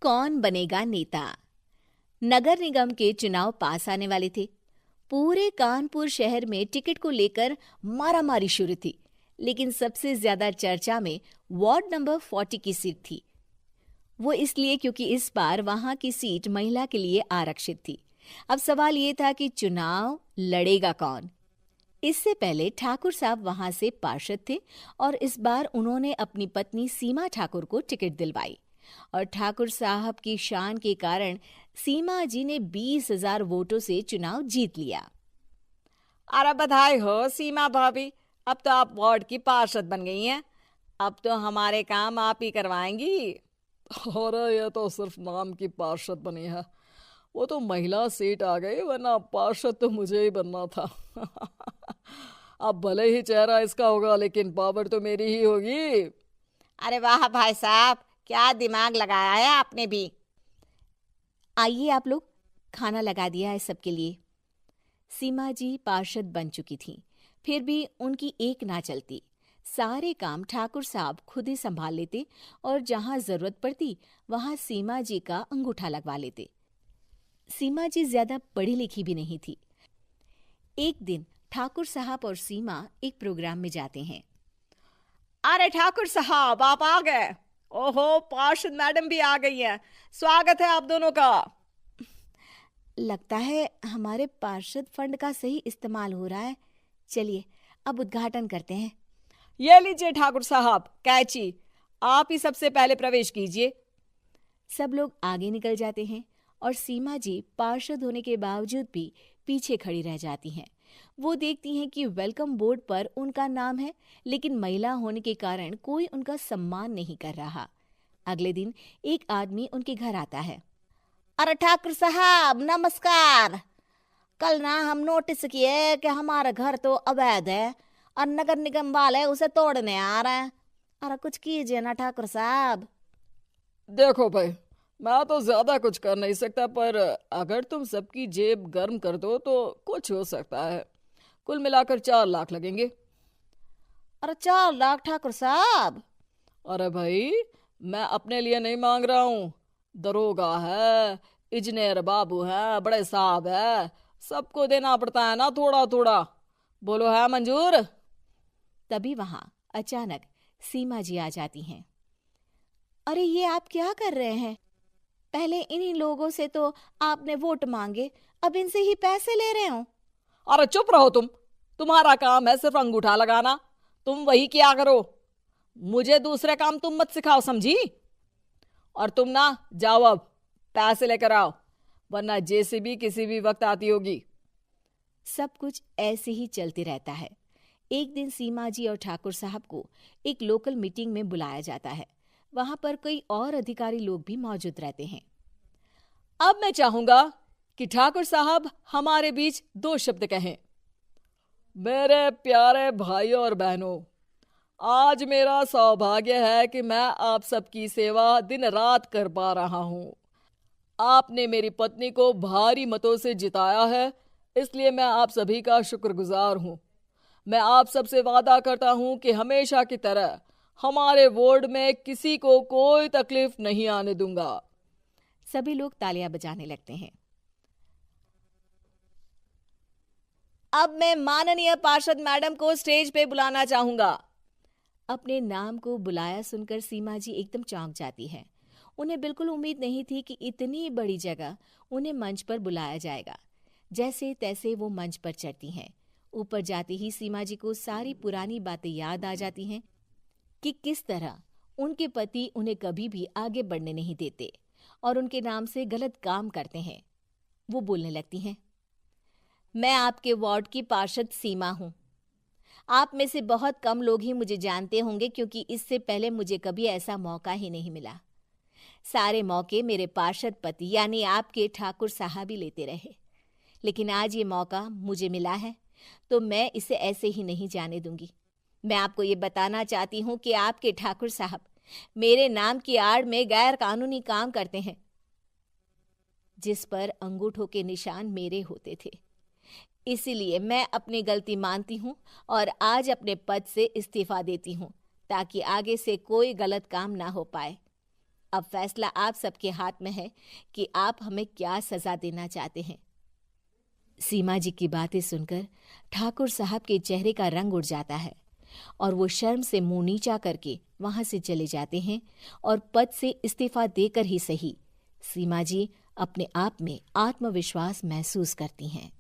कौन बनेगा नेता। नगर निगम के चुनाव पास आने वाले थे। पूरे कानपुर शहर में टिकट को लेकर मारामारी शुरू थी, लेकिन सबसे ज्यादा चर्चा में वार्ड नंबर 40 की सीट थी। वो इसलिए क्योंकि इस बार वहां की सीट महिला के लिए आरक्षित थी। अब सवाल ये था कि चुनाव लड़ेगा कौन। इससे पहले ठाकुर साहब वहां से पार्षद थे और इस बार उन्होंने अपनी पत्नी सीमा ठाकुर को टिकट दिलवाई और ठाकुर साहब की शान के कारण सीमा जी ने 20,000 वोटों से चुनाव जीत लिया। अरे बधाई हो सीमा भाभी, अब तो आप वार्ड की पार्षद बन गई हैं। अब तो हमारे काम आप ही करवाएंगी। अरे ये तो सिर्फ नाम की पार्षद बनी है, वो तो महिला सीट आ गई, वरना पार्षद तो मुझे ही बनना था। अब भले ही चेहरा इसका होगा, लेकिन पावर तो मेरी ही होगी। अरे वाह भाई साहब, क्या दिमाग लगाया है आपने भी। आइए आप लोग, खाना लगा दिया है सबके लिए। सीमा जी पार्षद बन चुकी थीं, फिर भी उनकी एक ना चलती। सारे काम ठाकुर साहब खुद ही संभाल लेते और जहां जरूरत पड़ती वहां सीमा जी का अंगूठा लगवा लेते। सीमा जी ज्यादा पढ़ी लिखी भी नहीं थी। एक दिन ठाकुर साहब और सीमा एक प्रोग्राम में जाते हैं। अरे ठाकुर साहब, आप आ गए। ओहो, पार्षद मैडम भी आ गई हैं। स्वागत है आप दोनों का। लगता है हमारे पार्षद फंड का सही इस्तेमाल हो रहा है। चलिए अब उद्घाटन करते हैं। ये लीजिए ठाकुर साहब कैची, आप ही सबसे पहले प्रवेश कीजिए। सब लोग आगे निकल जाते हैं और सीमा जी पार्षद होने के बावजूद भी पीछे खड़ी रह जाती हैं। वो देखती हैं कि वेलकम बोर्ड पर उनका नाम है, लेकिन महिला होने के कारण कोई उनका सम्मान नहीं कर रहा। अगले दिन एक आदमी उनके घर आता है। अरे ठाकुर साहब नमस्कार। कल ना हम नोटिस किए कि हमारा घर तो अवैध है और नगर निगम वाले उसे तोड़ने आ रहे हैं। अरे कुछ कीजिए ना ठाकुर साहब। देखो भाई, मैं तो ज्यादा कुछ कर नहीं सकता, पर अगर तुम सबकी जेब गर्म कर दो तो कुछ हो सकता है। कुल मिलाकर 4 लाख लगेंगे। अरे 4 लाख ठाकुर साहब? अरे भाई, मैं अपने लिए नहीं मांग रहा हूँ। दरोगा है, इंजीनियर बाबू है, बड़े साहब है, सबको देना पड़ता है ना थोड़ा थोड़ा। बोलो है मंजूर? तभी वहां अचानक सीमा जी आ जाती हैं। अरे ये आप क्या कर रहे हैं? पहले इन्हीं लोगों से तो आपने वोट मांगे, अब इनसे ही पैसे ले रहे हो। अरे चुप रहो तुम, तुम्हारा काम है सिर्फ अंगूठा लगाना, तुम वही किया करो। मुझे दूसरे काम तुम मत सिखाओ, समझी? और तुम ना जाओ, अब पैसे लेकर आओ, वरना जेसीबी किसी भी वक्त आती होगी। सब कुछ ऐसे ही चलते रहता है। एक दिन सीमा जी और ठाकुर साहब को एक लोकल मीटिंग में बुलाया जाता है। वहां पर कई और अधिकारी लोग भी मौजूद रहते हैं। अब मैं चाहूंगा कि ठाकुर साहब हमारे बीच 2 शब्द कहें। मेरे प्यारे भाइयों और बहनों, आज मेरा सौभाग्य है कि मैं आप सबकी सेवा दिन रात कर पा रहा हूं। आपने मेरी पत्नी को भारी मतों से जिताया है, इसलिए मैं आप सभी का शुक्रगुजार हूं। मैं आप सबसे वादा करता हूं कि हमेशा की तरह हमारे वार्ड में किसी को कोई तकलीफ नहीं आने दूंगा। सभी लोग तालियां बजाने लगते हैं। अब मैं माननीय पार्षद मैडम को स्टेज पे बुलाना चाहूंगा। अपने नाम को बुलाया सुनकर सीमा जी एकदम चौंक जाती है। उन्हें बिल्कुल उम्मीद नहीं थी कि इतनी बड़ी जगह उन्हें मंच पर बुलाया जाएगा। जैसे तैसे वो मंच पर चढ़ती हैं। ऊपर जाते ही सीमा जी को सारी पुरानी बातें याद आ जाती हैं कि किस तरह उनके पति उन्हें कभी भी आगे बढ़ने नहीं देते और उनके नाम से गलत काम करते हैं। वो बोलने लगती हैं। मैं आपके वार्ड की पार्षद सीमा हूं। आप में से बहुत कम लोग ही मुझे जानते होंगे, क्योंकि इससे पहले मुझे कभी ऐसा मौका ही नहीं मिला। सारे मौके मेरे पार्षद पति यानी आपके ठाकुर साहब ही लेते रहे, लेकिन आज ये मौका मुझे मिला है तो मैं इसे ऐसे ही नहीं जाने दूंगी। मैं आपको ये बताना चाहती हूँ कि आपके ठाकुर साहब मेरे नाम की आड़ में गैर कानूनी काम करते हैं, जिस पर अंगूठों के निशान मेरे होते थे। इसीलिए मैं अपनी गलती मानती हूँ और आज अपने पद से इस्तीफा देती हूँ, ताकि आगे से कोई गलत काम ना हो पाए। अब फैसला आप सबके हाथ में है कि आप हमें क्या सजा देना चाहते हैं। सीमा जी की बातें सुनकर ठाकुर साहब के चेहरे का रंग उड़ जाता है और वो शर्म से मुंह नीचा करके वहां से चले जाते हैं और पद से इस्तीफा देकर ही सही सीमा जी अपने आप में आत्मविश्वास महसूस करती हैं।